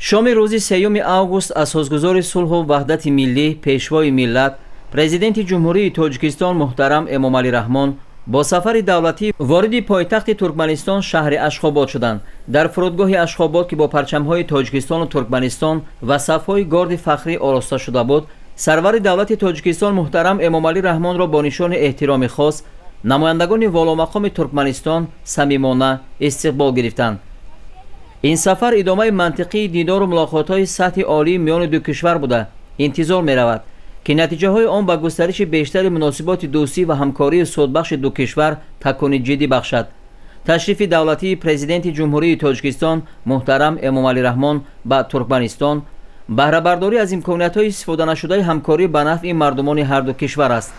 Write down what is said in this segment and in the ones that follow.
шоми рӯзи 3 август асосгузори сулҳу ваҳдати миллӣ, пешвои миллат, президенти ҷумҳурии Тоҷикистон муҳтарам Эмомалӣ Раҳмон бо сафари давлатӣ вориди пойтахти Туркманистон шаҳри Ашхобод шуданд. Дар фурудгоҳи Ашхобод, ки бо парчамҳои Тоҷикистону Туркманистон ва сафҳои горди фахрӣ ороста шуда буд, сарвари давлати Тоҷикистон муҳтарам Эмомалӣ Раҳмонро бо нишони эҳтироми хос намояндагони воломақоми Туркманистон самимона истиқбол гирифтанд. ин сафар идомаи мантиқии дидору мулоқотҳои сатҳи олии миёни ду кишвар буда интизор меравад, ки натиҷаҳои он ба густариши бештари муносиботи дӯстӣ ва ҳамкории судбахши ду кишвар такуни ҷиддӣ бахшад. ташрифи давлатии президенти ҷумҳурии Тоҷикистон муҳтарам Эмомалӣ Раҳмон ба Туркманистон баҳрабардорӣ аз имкониятҳои истифоданашудаи ҳамкорӣ ба нафъи мардумони ҳарду кишвар аст.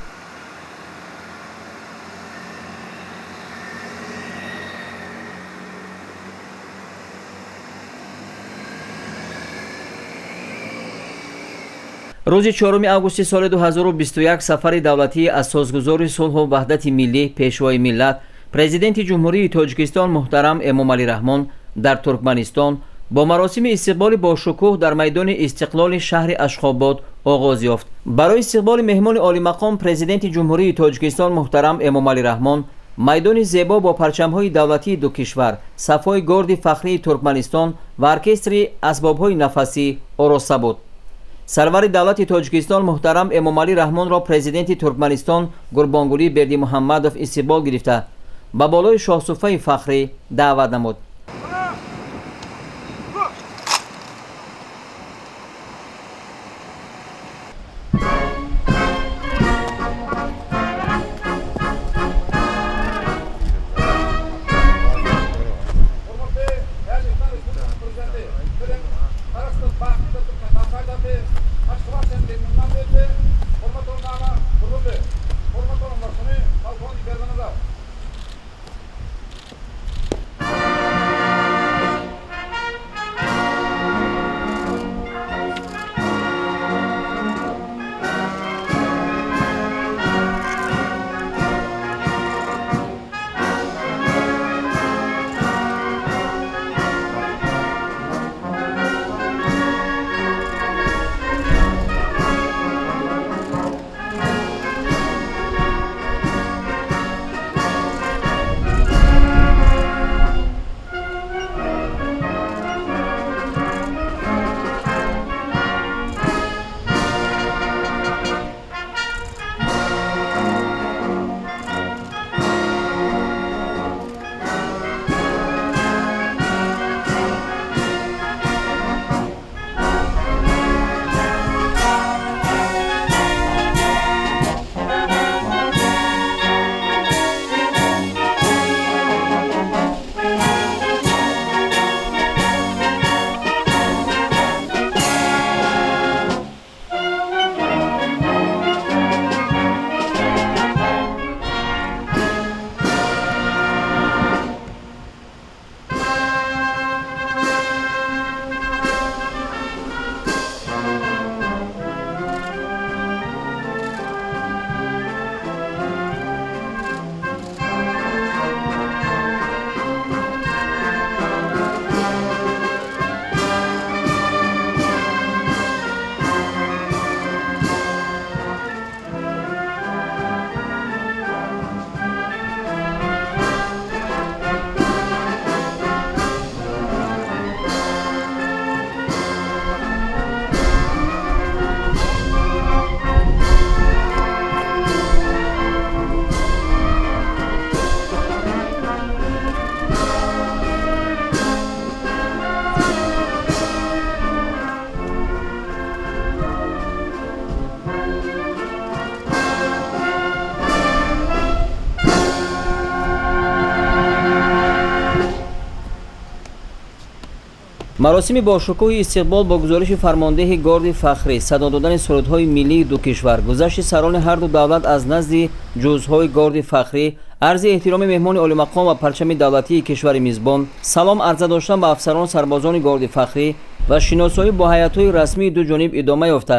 рӯзи 4 августи соли 2021 сафари давлатии асосгузори сулҳу ваҳдати миллӣ, пешвои миллат, президенти ҷумҳурии Тоҷикистон муҳтарам Эмомалӣ Раҳмон дар Туркманистон бо маросими истиқболи бошукӯҳ дар майдони истиқлоли шаҳри Ашхобод оғоз ёфт. барои истиқболи меҳмони олимақом президенти ҷумҳурии Тоҷикистон муҳтарам Эмомалӣ Раҳмон майдони зебо бо парчамҳои давлатии ду кишвар, сафҳои горди фахрии Туркманистон ва оркестри асбобҳои нафасӣ ороста буд. сарвари давлати Тоҷикистон муҳтарам Эмомалӣ Раҳмонро президенти Туркманистон Гурбонгулӣ Бердимуҳаммадов истиқбол гирифта ба болои шоҳсуфаи фахрӣ даъват намуд. маросими бошукӯҳи истиқбол бо гузориши фармондеҳи горди фахрӣ, садо додани сурудҳои миллии ду кишвар, гузашти сарони ҳарду давлат аз назди ҷузъҳои горди фахрӣ, арзи эҳтироми меҳмони олимақом ва парчами давлатии кишвари мизбон, салом арза доштан ба афсарону сарбозони горди фахрӣ ва шиносоӣ бо ҳайатҳои расмии ду ҷониб идома ёфта,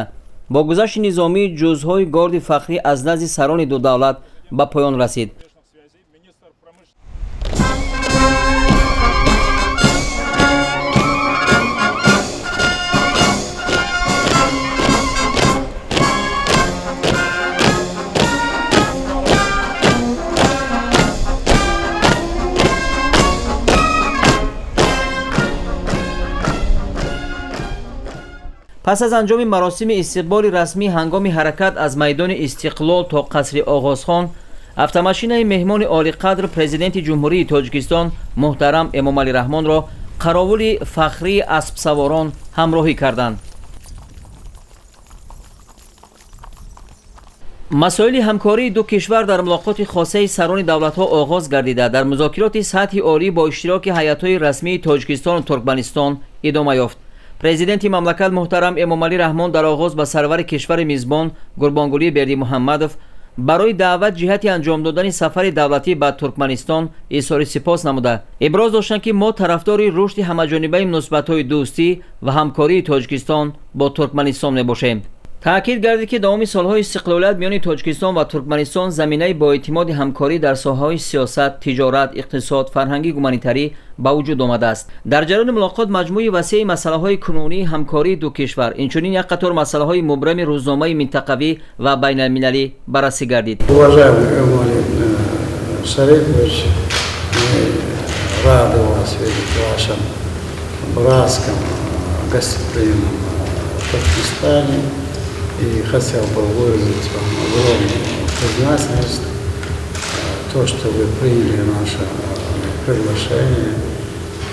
бо гузашти низомии ҷузъҳои горди фахрӣ аз назди сарони ду давлат ба поён расид. пас аз анҷоми маросими истиқболи расмӣ ҳангоми ҳаракат аз майдони Истиқлол то қасри Оғозхон, автомашинаи меҳмони олиқадр президенти ҷумҳурии Тоҷикистон муҳтарам Эмомалӣ Раҳмонро қаровули фахрии аспсаворон ҳамроҳӣ карданд. масоили ҳамкории ду кишвар дар мулоқоти хосаи сарони давлатҳо оғоз гардида дар музокироти сатҳи олӣ бо иштироки ҳайатҳои расмии Тоҷикистону Туркманистон идома ёфт. президенти мамлакат муҳтарам Эмомалӣ Раҳмон дар оғоз ба сарвари кишвари мизбон Гурбонгулӣ Бердимуҳаммадов барои даъват ҷиҳати анҷом додани сафари давлатӣ ба Туркманистон изҳори сипос намуда иброз доштанд ки мо тарафдори рушди ҳамаҷонибаи муносибатҳои дӯстӣ ва ҳамкории Тоҷикистон бо Туркманистон мебошем. таъкид гардид ки давоми солҳои истиқлолият миёни Тоҷикистон ва Туркманистон заминаи боэътимоди ҳамкорӣ дар соҳаҳои сиёсат, тиҷорат, иқтисод, фарҳангӣ, гуманитарӣ ба вуҷуд омадааст. дар ҷараёни мулоқот маҷмӯи васеи масъалаҳои кунунии ҳамкории ду кишвар инчунин як қатор масъалаҳои мубрами рӯзномаи минтақавӣ ва байналмилалӣ баррасӣ гардид. Уважаемый Эмомалий Шарипович, мы рады вас видеть в вашем братском гостеприимном Туркменистане. И хотел бы выразить вам огромную признательность то, что вы приняли наше приглашение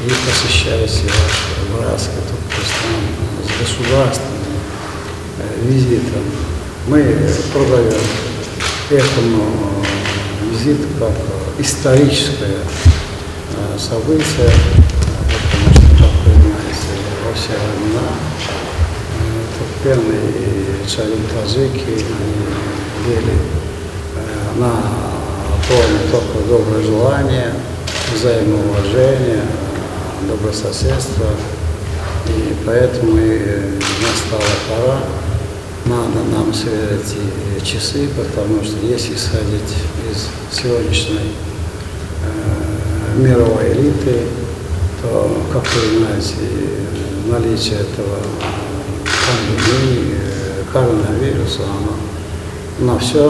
и посещаете ваш братский Туркменистан с государственным визитом. Мы продаем этому визиту как историческое событие, потому что, как вы знаете, во все времена туркмены и цари-таджики были на поле только доброе желание, взаимоуважение, добрососедство. И поэтому настала пора, надо нам сверить эти часы, потому что если исходить из сегодняшней мировой элиты, то, как вы знаете, наличие этого пандемии, коронавируса, оно на все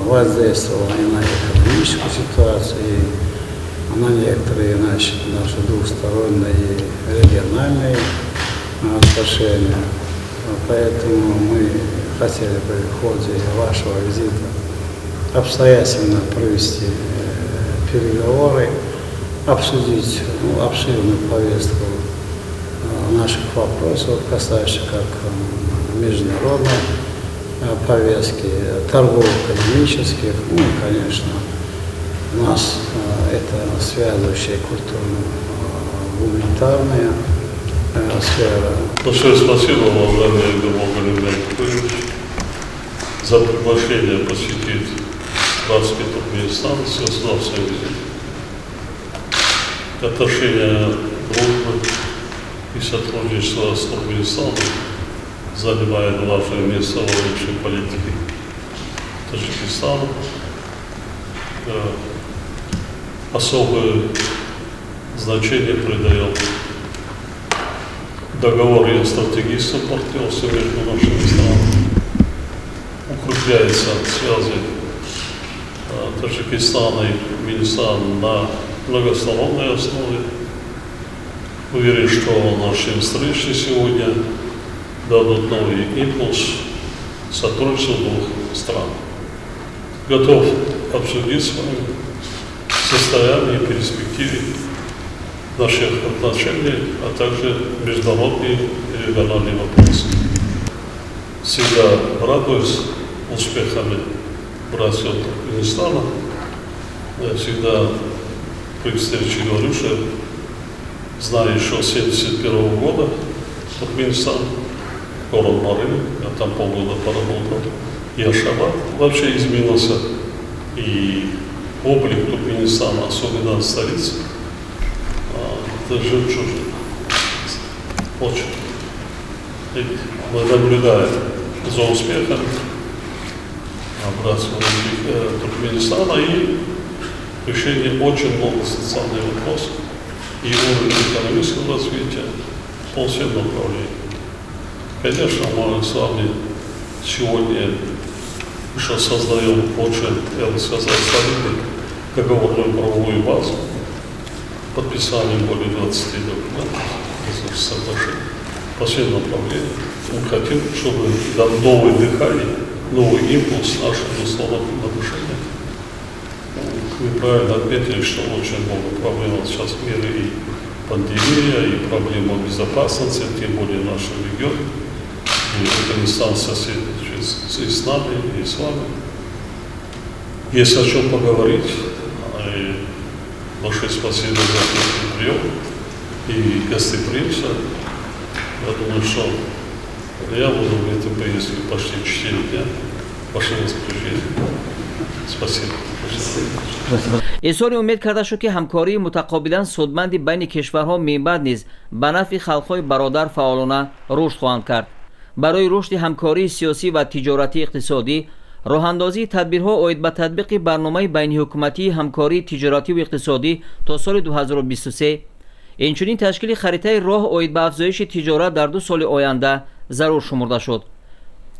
воздействовало и на экономическую ситуацию, и на некоторые наши двусторонние и региональные отношения. Поэтому мы хотели бы в ходе вашего визита обстоятельно провести переговоры, обсудить обширную повестку наших вопросов, касающихся как международной повестки, торгово-экономических, ну и, конечно, нас это связывающая культурно-гуманитарная сфера. Большое спасибо, уважаемый Эмомалий Раҳмонович, за приглашение посетить братский Туркменистан с государственным визитом. Отношения дружбы и сотрудничество с Туркменистаном занимает важное место в лучшей политике Таджикистана. Особое значение придает договору о стратегическом партнерстве между нашими странами. Укрепляются связи Таджикистана и Туркменистана на многосторонней основе. Уверен, что наши встречи сегодня дадут новый импульс сотрудничеству двух стран. Готов обсудить с вами состояние и перспективы наших отношений, а также международные и региональные вопросы. Всегда радуюсь успехами братьев Туркменистана. Я всегда при встрече говорю, что знаю еще с 1971 года Туркменистан, город Марин, я там полгода поработал, и Ашхабад вообще изменился, и облик Туркменистана, особенно столицы, это жемчужина. Очень. И мы наблюдаем за успехом братского Туркменистана и решение очень много социальных вопросов и уровень экономического развития по всем направлениям. Конечно, мы с вами сегодня еще создаем очень, я бы сказал, солидную договорную правовую базу, подписанием более 20 документов, соглашений. по всем направлениям. Мы хотим, чтобы дал новое дыхание, новый импульс нашим двусторонним отношениям. Вы правильно отметили, что очень много проблем сейчас в мире, и пандемия, и проблема безопасности, тем более в нашем регионе. И Афганистан соседничает и с нами, и с вами. Есть о чем поговорить. И большое спасибо за прием и гостеприимство. Я думаю, что я буду в этой поездке почти 4 дня. Ваше распоряжение. Спасибо. изҳори умед карда шуд ки ҳамкории мутақобилан судманди байни кишварҳо минбаъд низ ба нафъи халқҳои бародар фаъолона рушд хоҳанд кард. барои рушди ҳамкории сиёсӣ ва тиҷоратии иқтисодӣ роҳандозии тадбирҳо оид ба татбиқи барномаи байниҳукуматии ҳамкории тиҷоративу иқтисодӣ то соли 2023, инчунин ташкили харитаи роҳ оид ба афзоиши тиҷорат дар 2 соли оянда зарур шумурда шуд.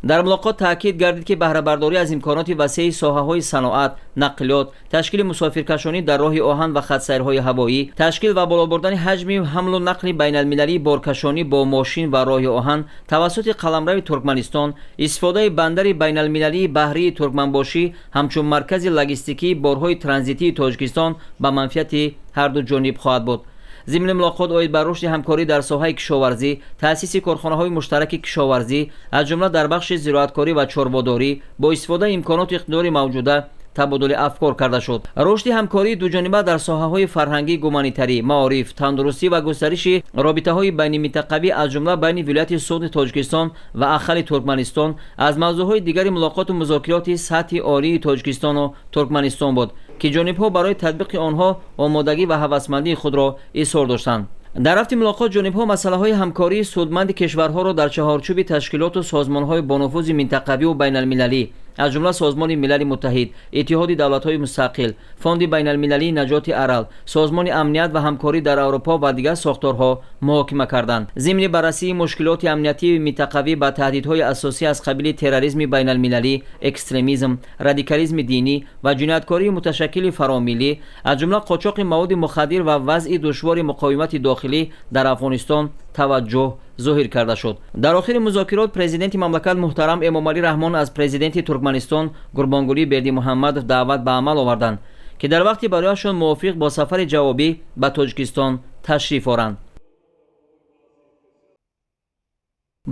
дар мулоқот таъкид гардид ки баҳрабардорӣ аз имконоти васеи соҳаҳои саноат, нақлиёт, ташкили мусофиркашонӣ дар роҳи оҳан ва хатсайрҳои ҳавоӣ, ташкил ва боло бурдани ҳаҷми ҳамлу нақли байналмилалии боркашонӣ бо мошин ва роҳи оҳан тавассути қаламрави Туркманистон, истифодаи бандари байналмилалии баҳрии Туркманбошӣ ҳамчун маркази логистикии борҳои транзитии Тоҷикистон ба манфиати ҳарду ҷониб хоҳад буд. зимни мулоқот оид ба рушди ҳамкорӣ дар соҳаи кишоварзӣ, таъсиси корхонаҳои муштараки кишоварзӣ, аз ҷумла дар бахши зироаткорӣ ва чорводорӣ бо истифодаи имконоту иқтидори мавҷуда табодули афкор карда шуд. рушди ҳамкории дуҷониба дар соҳаҳои фарҳангӣ, гуманитарӣ, маориф, тандурустӣ ва густариши робитаҳои байниминтақавӣ аз ҷумла байни вилояти Судни Тоҷикистон ва Ахали Туркманистон аз мавзӯъҳои дигари мулоқоту музокироти сатҳи олии Тоҷикистону Туркманистон буд ки ҷонибҳо барои татбиқи онҳо омодагӣ ва ҳавасмандии худро изҳор доштанд. дар рафти мулоқот ҷонибҳо масъалаҳои ҳамкории судманди кишварҳоро дар чаҳорчӯби ташкилоту созмонҳои бонуфузи минтақавию байналмилалӣ аз ҷумла созмони милали муттаҳид, иттиҳоди давлатҳои мустақил, фонди байналмилалии наҷоти арал, созмони амният ва ҳамкорӣ дар Аврупо ва дигар сохторҳо муҳокима карданд. зимни баррасии мушкилоти амниятии минтақавӣ ба таҳдидҳои асосӣ аз қабили терроризми байналмилалӣ, экстремизм, радикализми динӣ ва ҷинояткории муташаккили фаромиллӣ, аз ҷумла қочоқи маводи мухаддир ва вазъи душвори муқовимати дохилӣ дар Афғонистон таваҷҷӯҳ зоҳир карда шуд. дар охири музокирот президенти мамлакат муҳтарам Эмомалӣ Раҳмон аз президенти Туркманистон Гурбонгулӣ Бердимуҳаммадов даъват ба амал оварданд ки дар вақти барояшон мувофиқ бо сафари ҷавобӣ ба Тоҷикистон ташриф оранд.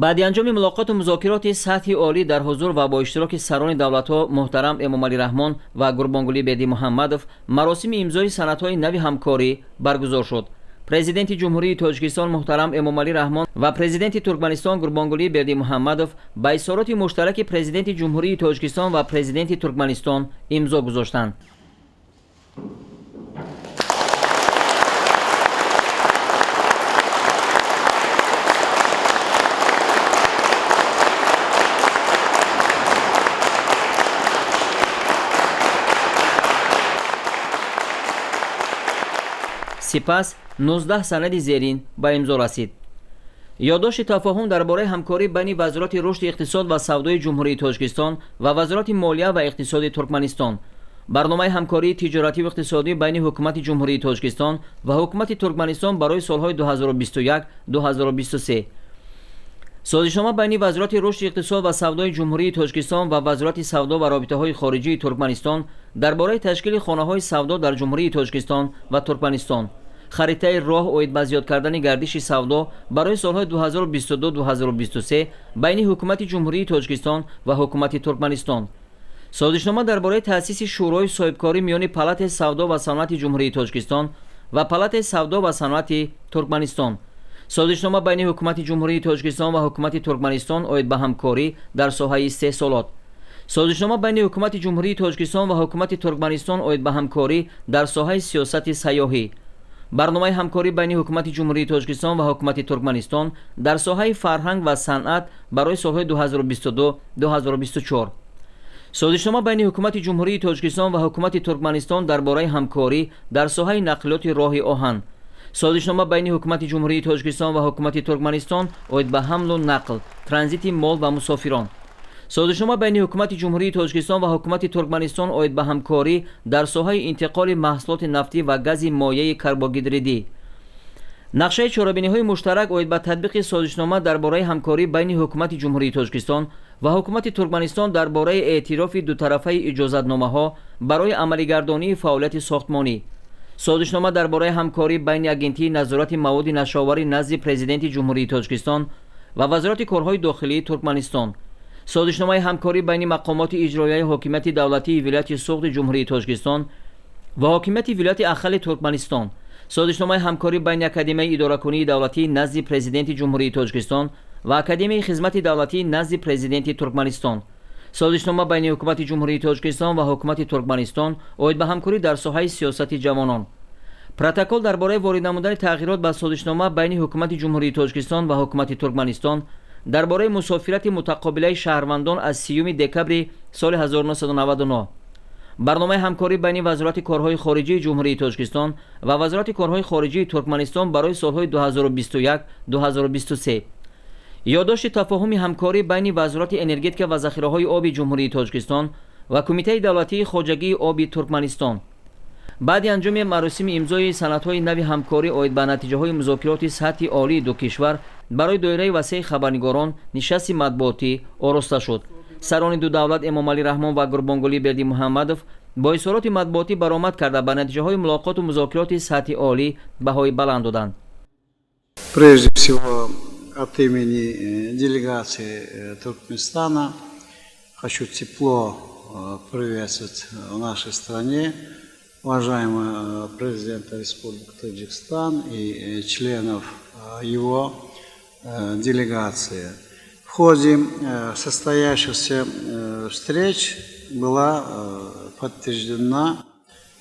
баъди анҷоми мулоқоту музокироти сатҳи олӣ дар ҳузур ва бо иштироки сарони давлатҳо муҳтарам Эмомалӣ Раҳмон ва Гурбонгулӣ Бердимуҳаммадов маросими имзои санадҳои нави ҳамкорӣ баргузор шуд. президенти ҷумҳурии Тоҷикистон муҳтарам Эмомалӣ Раҳмон ва президенти Туркманистон Гурбонгулӣ Бердимуҳаммадов ба изҳороти муштараки президенти ҷумҳурии Тоҷикистон ва президенти Туркманистон имзо гузоштанд. сипас 19 санади зерин ба имзо расид. ёддошти тафоҳум дар бораи ҳамкорӣ байни вазороти рушди иқтисод ва савдои ҷумҳурии Тоҷикистон ва вазороти молия ва иқтисоди Туркманистон, барномаи ҳамкории тиҷоративу иқтисодӣ байни ҳукумати ҷумҳурии Тоҷикистон ва ҳукумати Туркманистон барои солҳои 2021-2023, созишнома байни вазороти рушди иқтисод ва савдои ҷумҳурии Тоҷикистон ва вазороти савдо ва робитаҳои хориҷии Туркманистон дар бораи ташкили хонаҳои савдо дар ҷумҳурии Тоҷикистон ва Туркманистон, харитаи роҳ оид ба зиёд кардани гардиши савдо барои солҳои 2022-2023 байни ҳукумати ҷумҳурии Тоҷикистон ва ҳукумати Туркманистон, созишнома дар бораи таъсиси шӯрои соҳибкорӣ миёни палатаи савдо ва саноати ҷумҳурии Тоҷикистон ва палатаи савдо ва саноати Туркманистон, созишнома байни ҳукумати ҷумҳурии Тоҷикистон ва ҳукумати Туркманистон оид ба ҳамкорӣ дар соҳаи истеҳсолот, созишнома байни ҳукумати ҷумҳурии Тоҷикистон ва ҳукумати Туркманистон оид ба ҳамкорӣ дар соҳаи сиёсати сайёҳӣ, барномаи ҳамкорӣ байни ҳукумати ҷумҳурии Тоҷикистон ва ҳукумати Туркманистон дар соҳаи фарҳанг ва санъат барои солҳои 2022-2024, созишнома байни ҳукумати ҷумҳурии Тоҷикистон ва ҳукумати Туркманистон дар бораи ҳамкорӣ дар соҳаи нақлиёти роҳи оҳан, созишнома байни ҳукумати ҷумҳурии Тоҷикистон ва ҳукумати Туркманистон оид ба ҳамлу нақл, транзити мол ва мусофирон, созишнома байни ҳукумати ҷумҳурии Тоҷикистон ва ҳукумати Туркманистон оид ба ҳамкорӣ дар соҳаи интиқоли маҳсулоти нафтӣ ва гази моеъи карбогидридӣ, нақшаи чорабиниҳои муштарак оид ба татбиқи созишнома дар бораи ҳамкорӣ байни ҳукумати ҷумҳурии Тоҷикистон ва ҳукумати Туркманистон дар бораи эътирофи дутарафаи иҷозатномаҳо барои амалигардонии фаъолияти сохтмонӣ, созишнома дар бораи ҳамкорӣ байни Агентии назорати маводи нашоварӣ назди Президенти ҷумҳурии Тоҷикистон ва Вазорати корҳои дохилии Туркманистон, созишномаи ҳамкорӣ байни мақомоти иҷроияи ҳокимияти давлатии вилояти Суғди ҷумҳурии Тоҷикистон ва ҳокимияти вилояти Ахали Туркманистон, созишномаи ҳамкорӣ байни Академияи идоракунии давлатӣ назди Президенти ҷумҳурии Тоҷикистон ва Академияи хизмати давлатӣ назди Президенти Туркманистон, созишнома байни ҳукумати ҷумҳурии Тоҷикистон ва ҳукумати Туркманистон оид ба ҳамкорӣ дар соҳаи сиёсати ҷавонон, протокол дар бораи ворид намудани тағйирот ба созишнома байни ҳукумати ҷумҳурии Тоҷикистон ва ҳукумати Туркманистон дар бораи мусофирати мутақобилаи шаҳрвандон аз 30 декабри соли 1999, барномаи ҳамкорӣ байни Вазорати корҳои хориҷии ҷумҳурии Тоҷикистон ва Вазорати корҳои хориҷии Туркманистон барои солҳои 2021-2023, ёддошти тафоҳуми ҳамкорӣ байни Вазорати энергетика ва захираҳои оби ҷумҳурии Тоҷикистон ва Кумитаи давлатии хоҷагии оби Туркманистон. баъди анҷоми маросими имзои санадҳои нави ҳамкорӣ оид ба натиҷаҳои музокироти сатҳи олии ду кишвар барои доираи васеъи хабарнигорон нишасти матбуотӣ ороста шуд. сарони ду давлат Эмомалӣ Раҳмон ва Гурбонгулӣ Бердимуҳаммадов бо изҳороти матбуотӣ баромад карда ба натиҷаҳои мулоқоту музокироти сатҳи олӣ баҳои баланд доданд. Прежде всего, от имени делегации Туркменистана хочу тепло приветствовать в нашей стране уважаемого президента Республики Таджикистан и членов его делегации. В ходе состоявшихся встреч была подтверждена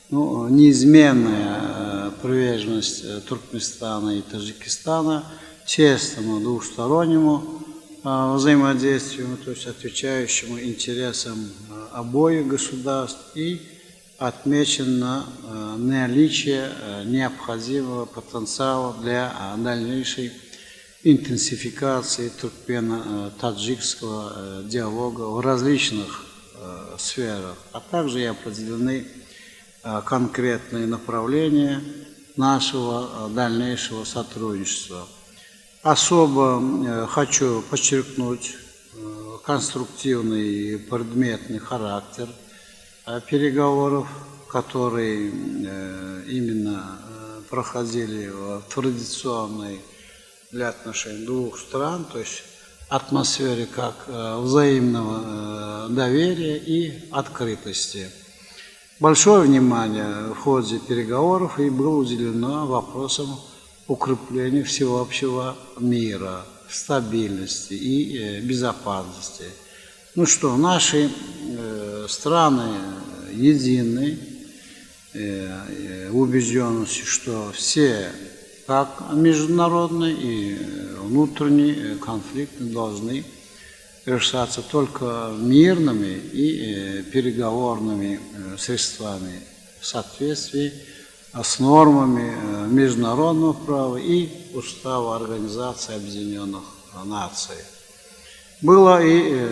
неизменная приверженность Туркменистана и Таджикистана честному двустороннему взаимодействию, то есть отвечающему интересам обоих государств, и отмечено наличие необходимого потенциала для дальнейшей интенсификации туркмено-таджикского диалога в различных сферах, а также и определены конкретные направления нашего дальнейшего сотрудничества. Особо хочу подчеркнуть конструктивный и предметный характер переговоров, которые именно проходили в традиционной для отношений двух стран, то есть атмосфере как взаимного доверия и открытости. Большое внимание в ходе переговоров и было уделено вопросам укрепления всеобщего мира, стабильности и безопасности. Ну что, наши страны едины в убежденности, что все, как международные и внутренние конфликты, должны решаться только мирными и переговорными средствами в соответствии с нормами международного права и Устава Организации Объединенных Наций. Было и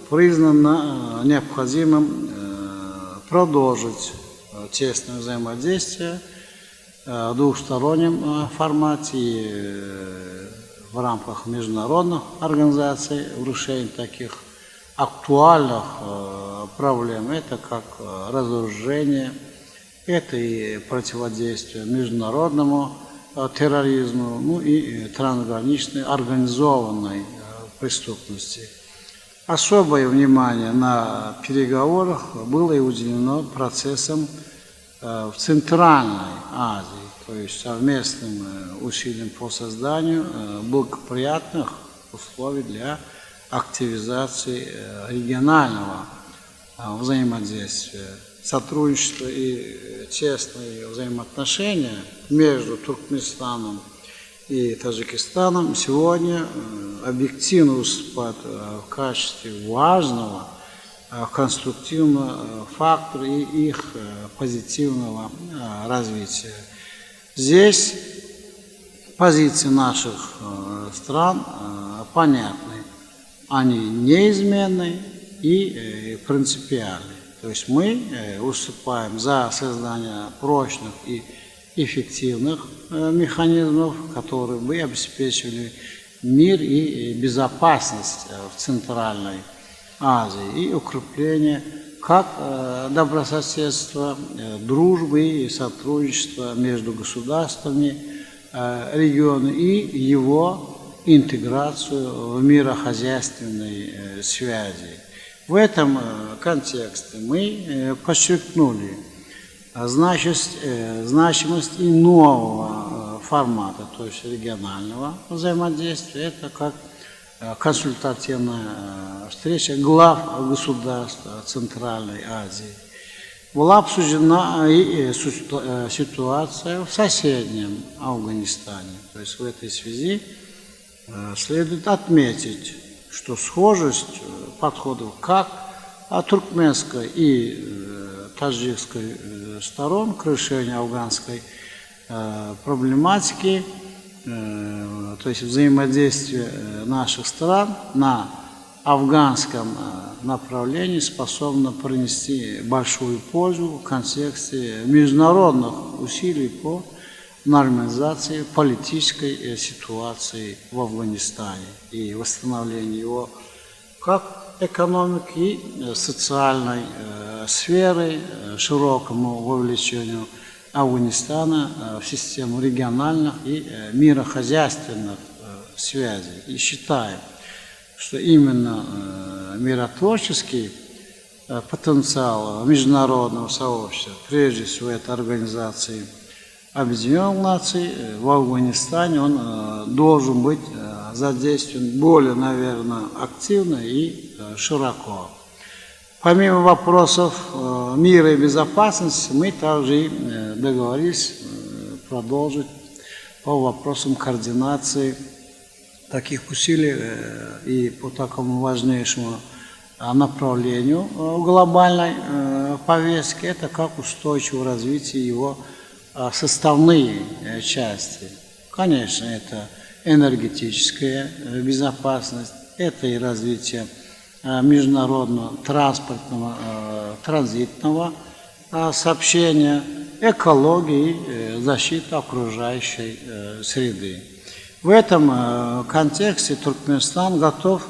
признано необходимым продолжить тесное взаимодействие в двухстороннем формате в рамках международных организаций в решении таких актуальных проблем. Это как разоружение, это и противодействие международному терроризму, ну и трансграничной организованной преступности. Особое внимание на переговорах было и уделено процессам в Центральной Азии, то есть совместным усилиям по созданию благоприятных условий для активизации регионального взаимодействия, сотрудничества и тесные взаимоотношения между Туркменистаном и Таджикистаном сегодня объективно выступают в качестве важного конструктивного фактора и их позитивного развития. Здесь позиции наших стран понятны, они неизменны и принципиальны. То есть мы выступаем за создание прочных и эффективных механизмов, которые бы обеспечивали мир и безопасность в Центральной Азии и укрепление как добрососедства, дружбы и сотрудничества между государствами региона и его интеграцию в мирохозяйственной связи. В этом контексте мы подчеркнули значимость и нового формата, то есть регионального взаимодействия. Это как консультативная встреча глав государств Центральной Азии. Была обсуждена и ситуация в соседнем Афганистане. То есть в этой связи следует отметить, что схожесть подходов как туркменской и таджикской сторон к решению афганской проблематики, то есть взаимодействие наших стран на афганском направлении способно принести большую пользу в контексте международных усилий по нормализации политической ситуации в Афганистане и восстановлению его как экономики и социальной сферы, широкому вовлечению Афганистана в систему региональных и мирохозяйственных связей. И считаем, что именно миротворческий потенциал международного сообщества, прежде всего это организации Объединенных Наций, в Афганистане он должен быть задействован более, наверное, активно и широко. Помимо вопросов мира и безопасности, мы также и договорились продолжить по вопросам координации таких усилий и по такому важнейшему направлению глобальной повестки, это как устойчивое развитие его составные части. Конечно, это энергетическая безопасность, это и развитие международного транспортного транзитного сообщения, экологии, защиты окружающей среды. В этом контексте Туркменистан готов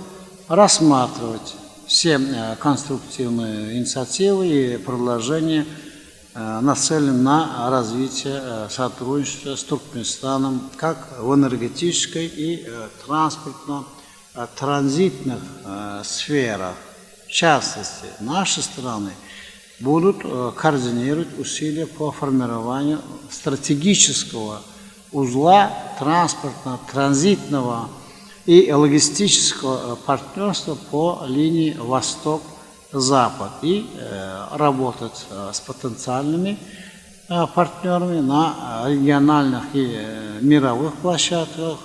рассматривать все конструктивные инициативы и предложения, нацеленные на развитие сотрудничества с Туркменистаном как в энергетической и транзитных сферах. В частности, наши страны будут координировать усилия по формированию стратегического узла транспортно-транзитного и логистического партнерства по линии Восток-Запад и работать с потенциальными партнерами на региональных и мировых площадках,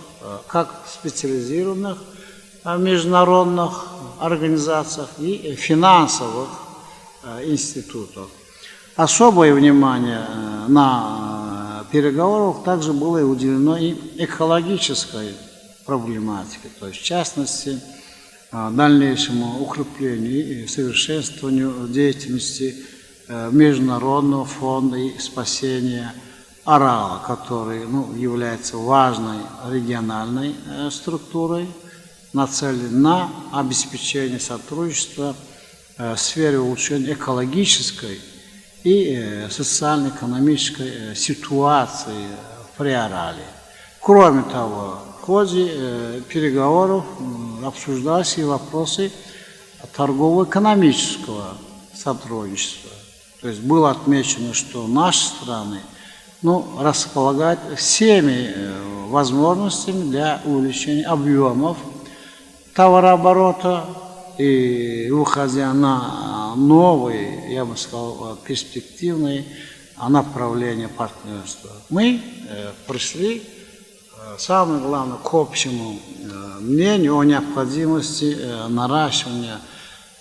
как специализированных международных организациях и финансовых институтах. Особое внимание на переговорах также было уделено и экологической проблематике, то есть в частности дальнейшему укреплению и совершенствованию деятельности Международного фонда и спасения Арала, который является важной региональной структурой, нацеленной на обеспечение сотрудничества в сфере улучшения экологической и социально-экономической ситуации в Приорале. Кроме того, в ходе переговоров обсуждались и вопросы торгово-экономического сотрудничества. То есть было отмечено, что наши страны располагают всеми возможностями для увеличения объемов товарооборота и выходя на новые, я бы сказал, перспективные направления партнерства. Мы пришли, самое главное, к общему мнению о необходимости наращивания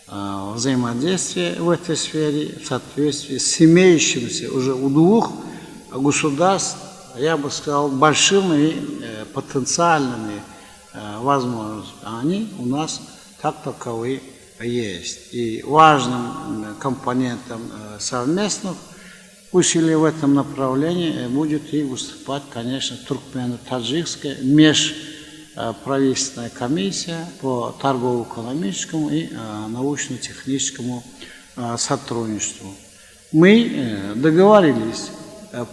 взаимодействия в этой сфере в соответствии с имеющимися уже у двух государств, я бы сказал, большими потенциальными возможностями. Они у нас как таковые есть. И важным компонентом совместных усилия в этом направлении будет и выступать, конечно, туркмено-таджикская межправительственная комиссия по торгово-экономическому и научно-техническому сотрудничеству. Мы договорились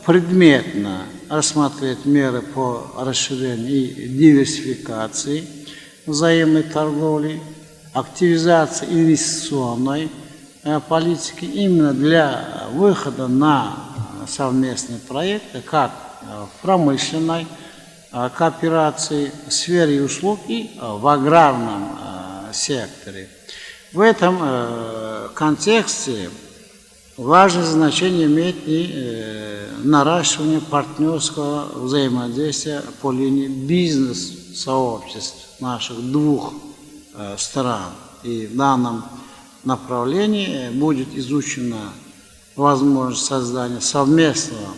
предметно рассмотреть меры по расширению и диверсификации взаимной торговли, активизации инвестиционной политики именно для выхода на совместные проекты как в промышленной кооперации, в сфере услуг и в аграрном секторе. В этом контексте важное значение имеет и наращивание партнерского взаимодействия по линии бизнес-сообществ наших двух стран. И в данном направлении будет изучена возможность создания совместного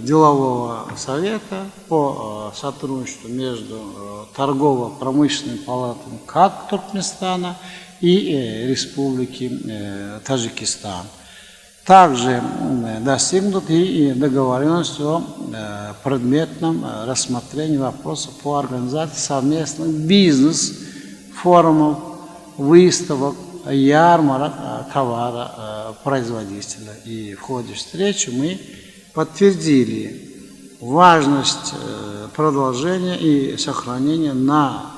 делового совета по сотрудничеству между торгово-промышленными палатами как Туркменистана и Республики Таджикистан. Также достигнут и договоренность о предметном рассмотрении вопросов по организации совместных бизнес-форумов, выставок, ярмарок товаропроизводителя. И в ходе встречи мы подтвердили важность продолжения и сохранения на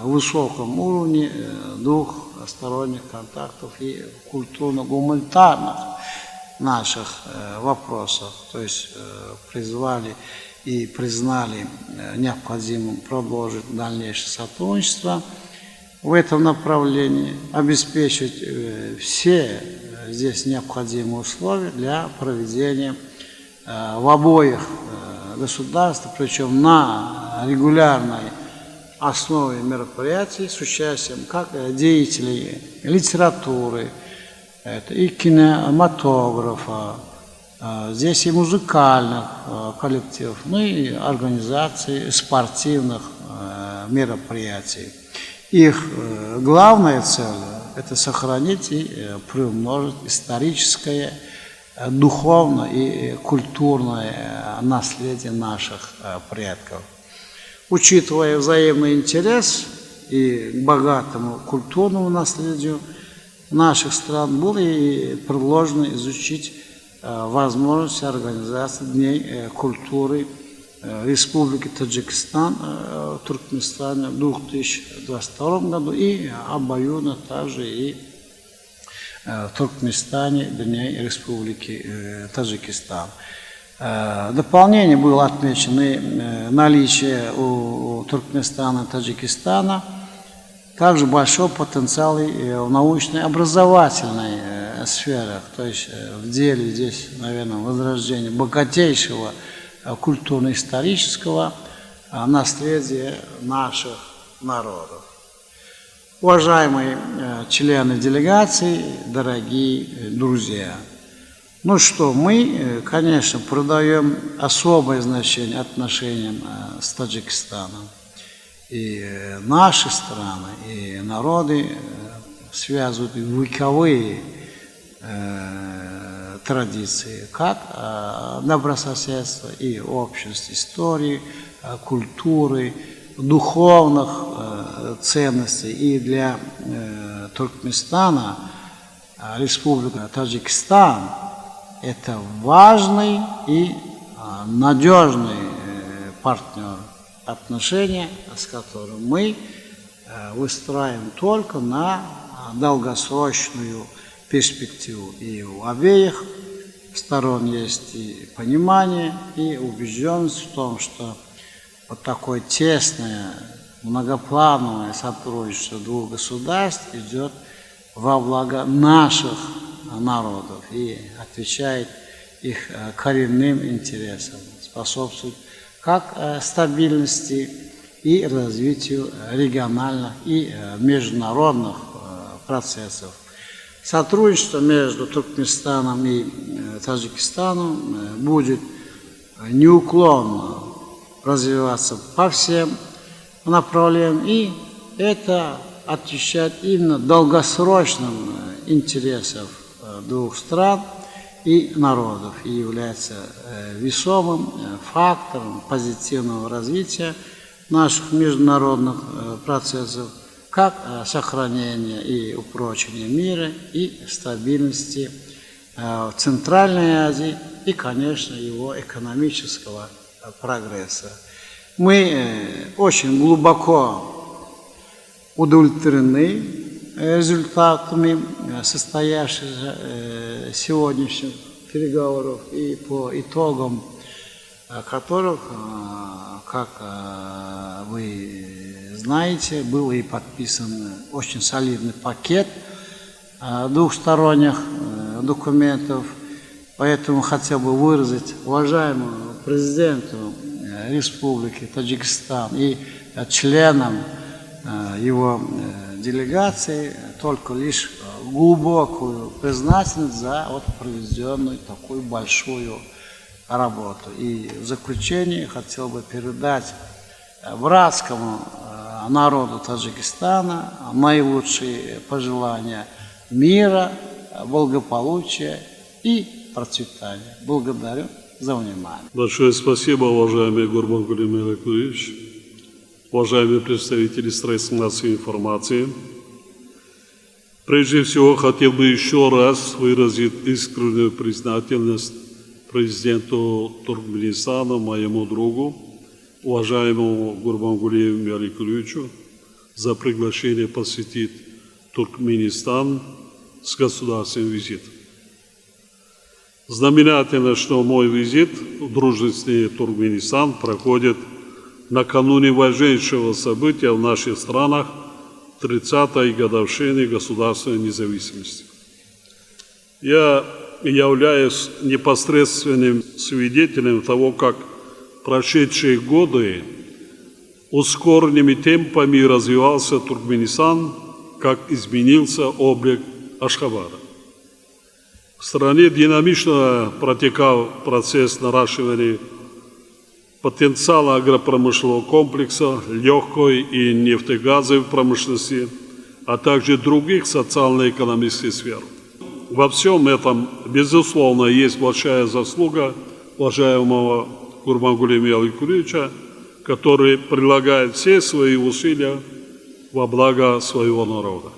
высоком уровне двухсторонних контактов и культурно-гуманитарных наших вопросов. То есть призвали и признали необходимым продолжить дальнейшее сотрудничество в этом направлении, обеспечить все здесь необходимые условия для проведения в обоих государствах, причем на регулярной основе мероприятий с участием как деятелей литературы, это и кинематографа, здесь и музыкальных коллективов, ну и организаций спортивных мероприятий. Их главная цель – это сохранить и приумножить историческое, духовное и культурное наследие наших предков. Учитывая взаимный интерес и к богатому культурному наследию наших стран, было и предложено изучить возможность организации Дней культуры Республики Таджикистан в Туркменистане в 2022 году и обоюдно также и в Туркменистане Дней Республики Таджикистан. В дополнение было отмечено наличие у Туркменистана и Таджикистана также большого потенциала в научной образовательной сферах, то есть в деле здесь, наверное, возрождение богатейшего культурно-исторического наследия наших народов. Уважаемые члены делегации, дорогие друзья, ну что, мы, конечно, придаем особое значение отношениям с Таджикистаном. И наши страны, и народы связывают вековые традиции, как добрососедства и общность истории, культуры, духовных ценностей. И для Туркменистана Республика Таджикистан – это важный и надежный партнер, отношения с которым мы выстраиваем только на долгосрочную перспективу. И у обеих сторон есть и понимание, и убежденность в том, что вот такое тесное, многоплановое сотрудничество двух государств идет во благо наших народов и отвечает их коренным интересам, способствует как стабильности и развитию региональных и международных процессов. Сотрудничество между Туркменистаном и Таджикистаном будет неуклонно развиваться по всем направлениям, и это отвечает именно долгосрочным интересам двух стран и народов и является весомым фактором позитивного развития наших международных процессов, как сохранения и упрочения мира и стабильности в Центральной Азии и, конечно, его экономического прогресса. Мы очень глубоко удовлетворены результатами состоявшихся сегодняшних переговоров и по итогам которых, как вы знаете, был и подписан очень солидный пакет двухсторонних документов. Поэтому хотел бы выразить уважаемому президенту Республики Таджикистан и членам его делегации только лишь глубокую признательность за проведенную такую большую работу. И в заключение хотел бы передать братскому народу Таджикистана наилучшие пожелания мира, благополучия и процветания. Благодарю за внимание. Большое спасибо, уважаемый Гурбангулы Меликулевич, уважаемые представители средств массовой информации. Прежде всего, хотел бы еще раз выразить искреннюю признательность президенту Туркменистана, моему другу, уважаемому Гурбангулы Меликулевичу, за приглашение посетить Туркменистан с государственным визитом. Знаменательно, что мой визит в дружественный Туркменистан проходит накануне важнейшего события в наших странах 30-й годовщины государственной независимости. Я являюсь непосредственным свидетелем того, как прошедшие годы ускоренными темпами развивался Туркменистан, как изменился облик Ашхабада. В стране динамично протекал процесс наращивания потенциала агропромышленного комплекса, легкой и нефтегазовой промышленности, а также других социально-экономических сфер. Во всем этом, безусловно, есть большая заслуга уважаемого Гурбангулы Меликулевича, который прилагает все свои усилия во благо своего народа.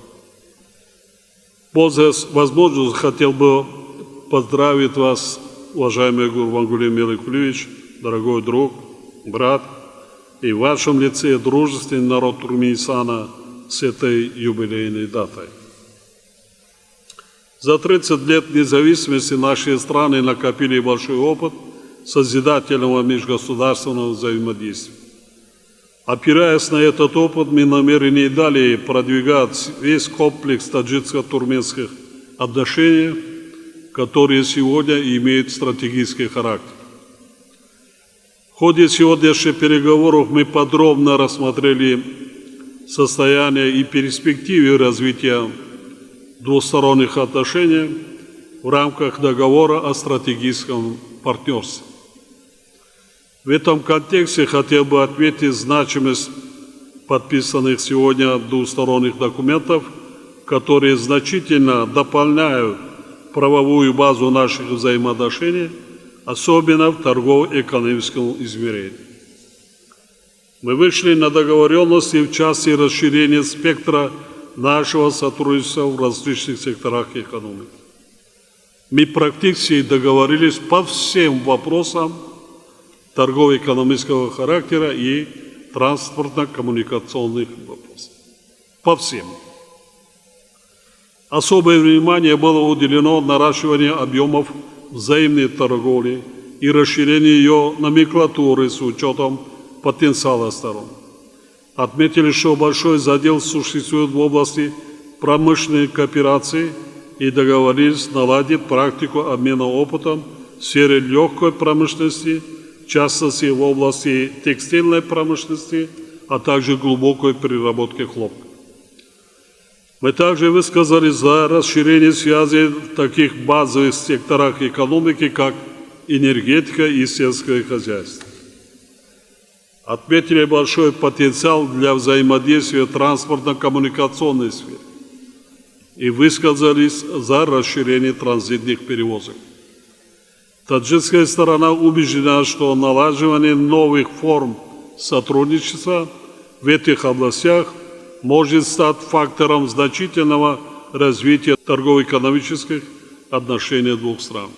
Пользуясь возможностью, хотел бы поздравить вас, уважаемый Гурбангулы Меликулевич, дорогой друг, брат, и в вашем лице дружественный народ Туркменистана с этой юбилейной датой. За 30 лет независимости наши страны накопили большой опыт созидательного межгосударственного взаимодействия. Опираясь на этот опыт, мы намерены далее продвигать весь комплекс таджикско-туркменских отношений, которые сегодня имеют стратегический характер. В ходе сегодняшних переговоров мы подробно рассмотрели состояние и перспективы развития двусторонних отношений в рамках договора о стратегическом партнерстве. В этом контексте хотел бы отметить значимость подписанных сегодня двусторонних документов, которые значительно дополняют правовую базу наших взаимоотношений, особенно в торгово-экономическом измерении. Мы вышли на договоренности в части расширения спектра нашего сотрудничества в различных секторах экономики. Мы практически договорились по всем вопросам торгово-экономического характера и транспортно-коммуникационных вопросов. По всем. Особое внимание было уделено наращиванию объемов взаимной торговли и расширению ее номенклатуры с учетом потенциала сторон. Отметили, что большой задел существует в области промышленной кооперации и договорились наладить практику обмена опытом в сфере легкой промышленности, в частности в области текстильной промышленности, а также глубокой переработки хлопка. Мы также высказались за расширение связей в таких базовых секторах экономики, как энергетика и сельское хозяйство. Отметили большой потенциал для взаимодействия в транспортно-коммуникационной сфере и высказались за расширение транзитных перевозок. Таджикская сторона убеждена, что налаживание новых форм сотрудничества в этих областях может стать фактором значительного развития торгово-экономических отношений двух стран.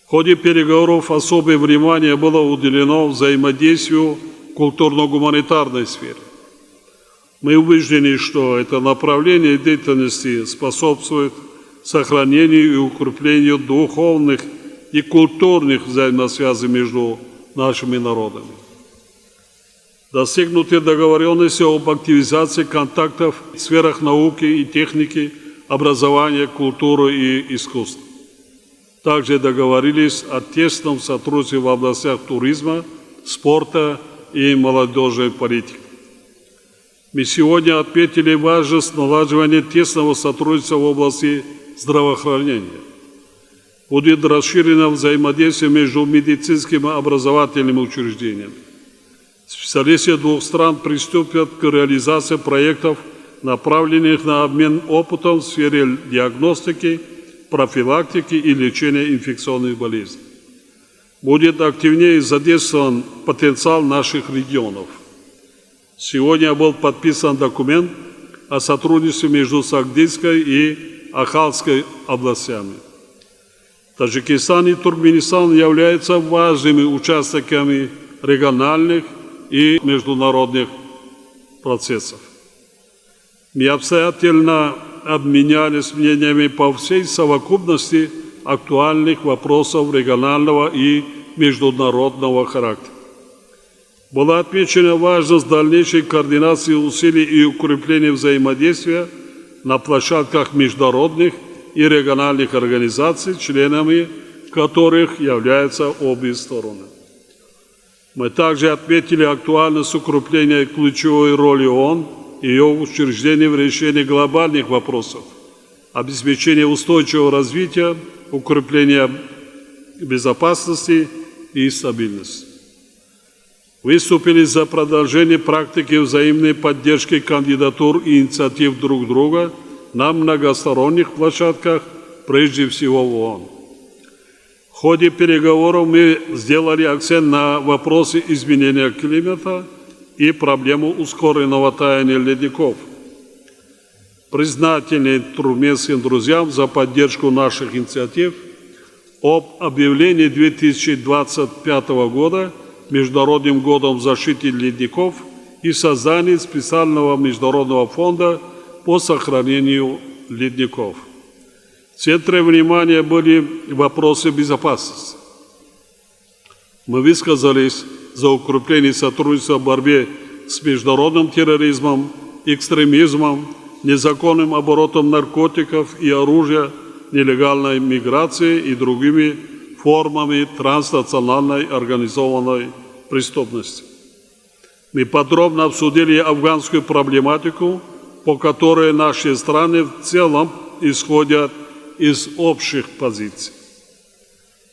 В ходе переговоров особое внимание было уделено взаимодействию в культурно-гуманитарной сфере. Мы убеждены, что это направление деятельности способствует сохранению и укреплению духовных и культурных взаимосвязей между нашими народами. Достигнуты договоренности об активизации контактов в сферах науки и техники, образования, культуры и искусства. Также договорились о тесном сотрудничестве в областях туризма, спорта и молодежной политики. Мы сегодня отметили важность налаживания тесного сотрудничества в области здравоохранения. Будет расширено взаимодействие между медицинскими и образовательными учреждениями. Специалисты двух стран приступят к реализации проектов, направленных на обмен опытом в сфере диагностики, профилактики и лечения инфекционных болезней. Будет активнее задействован потенциал наших регионов. Сегодня был подписан документ о сотрудничестве между Сагдийской и Ахалской областями. Таджикистан и Туркменистан являются важными участниками региональных и международных процессов. Мы обстоятельно обменялись мнениями по всей совокупности актуальных вопросов регионального и международного характера. Была отмечена важность дальнейшей координации усилий и укрепления взаимодействия на площадках международных и региональных организаций, членами которых являются обе стороны. Мы также отметили актуальность укрепления ключевой роли ООН и ее учреждений в решении глобальных вопросов, обеспечения устойчивого развития, укрепления безопасности и стабильности. Выступили за продолжение практики взаимной поддержки кандидатур и инициатив друг друга на многосторонних площадках, прежде всего в ООН. В ходе переговоров мы сделали акцент на вопросы изменения климата и проблему ускоренного таяния ледников. Признательны туркменским друзьям за поддержку наших инициатив об объявлении 2025 года Международным годом защиты ледников и создании специального международного фонда по сохранению ледников. В центре внимания были вопросы безопасности. Мы высказались за укрепление сотрудничества в борьбе с международным терроризмом, экстремизмом, незаконным оборотом наркотиков и оружия, нелегальной миграцией и другими формами транснациональной организованной преступности. Мы подробно обсудили афганскую проблематику, по которой наши страны в целом исходят из общих позиций.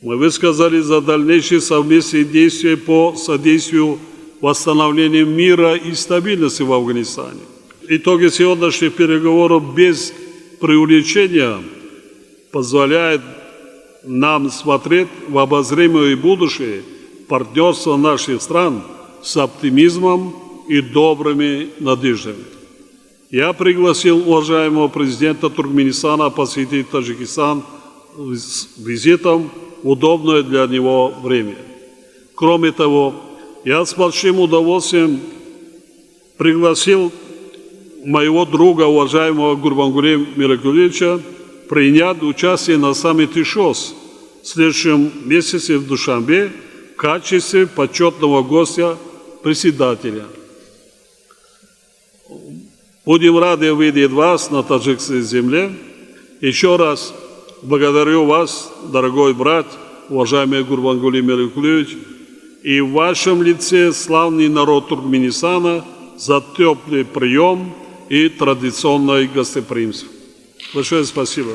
Мы высказали за дальнейшие совместные действия по содействию восстановлению мира и стабильности в Афганистане. Итоги сегодняшних переговоров без преувеличения позволяют нам смотреть в обозримое будущее партнерства наших стран с оптимизмом и добрыми надеждами. Я пригласил уважаемого президента Туркменистана посетить Таджикистан с визитом в удобное для него время. Кроме того, я с большим удовольствием пригласил моего друга, уважаемого Гурбангулия Миракулевича, принять участие на саммите ШОС в следующем месяце в Душанбе в качестве почетного гостя председателя. Будем рады видеть вас на таджикской земле. Еще раз благодарю вас, дорогой брат, уважаемый Гурбангулия Миракулевич, и в вашем лице славный народ Туркменистана за теплый прием и традиционное гостеприимство. Большое спасибо.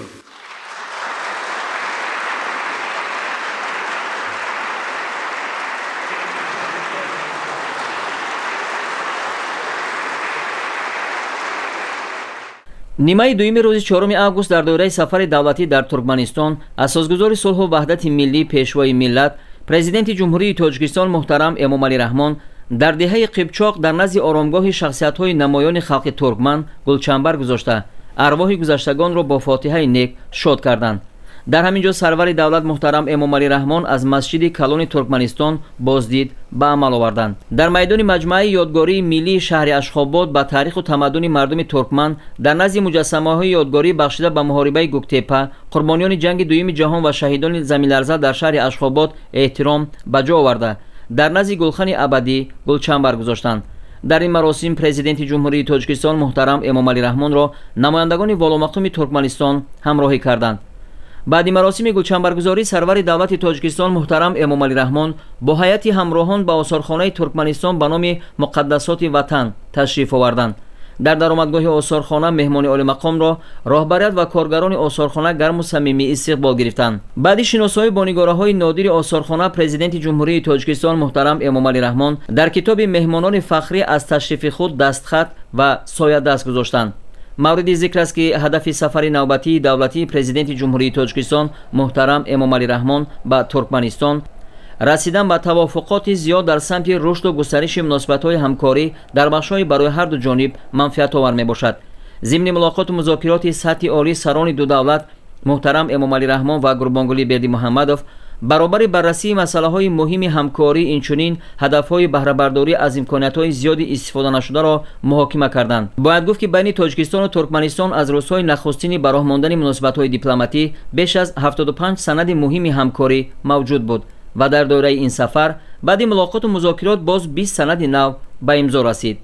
нимаи дуюми рӯзи 4 август дар доираи сафари давлатӣ дар Туркманистон асосгузори сулҳу ваҳдати миллӣ пешвои миллат президенти ҷумҳурии Тоҷикистон муҳтарам Эмомалӣ Раҳмон дар деҳаи Қибчоқ дар назди оромгоҳи шахсиятҳои намоёни халқи туркман гулчанбар гузошта арвоҳи гузаштагонро бо фотиҳаи нек шод карданд. дар ҳамин ҷо сарвари давлат муҳтарам Эмомалӣ Раҳмон аз масҷиди калони Туркманистон боздид ба амал оварданд. дар майдони маҷмӯаи ёдгории миллии шаҳри Ашхобод ба таъриху тамаддуни мардуми туркман дар назди муҷассамаҳои ёдгорӣ бахшида ба муҳорибаи Гуктепа, қурбониёни ҷанги дуюми ҷаҳон ва шаҳидони заминларза дар шаҳри Ашхобод эҳтиром ба ҷо оварда дар назди гулхани абадӣ гулчанбар гузоштанд. дар ин маросим президенти ҷумҳурии Тоҷикистон муҳтарам Эмомалӣ Раҳмонро намояндагони воломақоми Туркманистон ҳамроҳӣ карданд. баъди маросими гулчанбаргузорӣ сарвари давлати Тоҷикистон муҳтарам Эмомалӣ Раҳмон бо ҳайати ҳамроҳон ба осорхонаи Туркманистон ба номи Муқаддасоти Ватан ташриф оварданд. дар даромадгоҳи осорхона меҳмони олимақомро роҳбарият ва коргарони осорхона гарму самимӣ истиқбол гирифтанд. баъди шиносоӣ бо нигораҳои нодири осорхона президенти ҷумҳурии Тоҷикистон муҳтарам Эмомалӣ Раҳмон дар китоби меҳмонони фахрӣ аз ташрифи худ дастхат ва соядаст гузоштанд. мавриди зикр аст ки ҳадафи сафари навбатии давлатии президенти ҷумҳурии Тоҷикистон муҳтарам Эмомалӣ Раҳмон ба Туркманистон расидан ба тавофуқоти зиёд дар самти рушду густариши муносибатҳои ҳамкорӣ дар бахшҳои барои ҳарду ҷониб манфиатовар мебошад. зимни мулоқоту музокироти сатҳи олии сарони ду давлат муҳтарам Эмомалӣ Раҳмон ва Гурбонгулӣ Бердимуҳаммадов баробари баррасии масъалаҳои муҳими ҳамкорӣ инчунин ҳадафҳои баҳрабардорӣ аз имкониятҳои зиёди истифоданашударо муҳокима карданд. бояд гуфт ки байни Тоҷикистону Туркманистон аз рӯзҳои нахустини ба роҳ мондани муносибатҳои дипломатӣ беш аз 75 санади муҳими ҳамкорӣ мавҷуд буд ва дар доираи ин сафар баъди мулоқоту музокирот боз 20 санади нав ба имзо расид.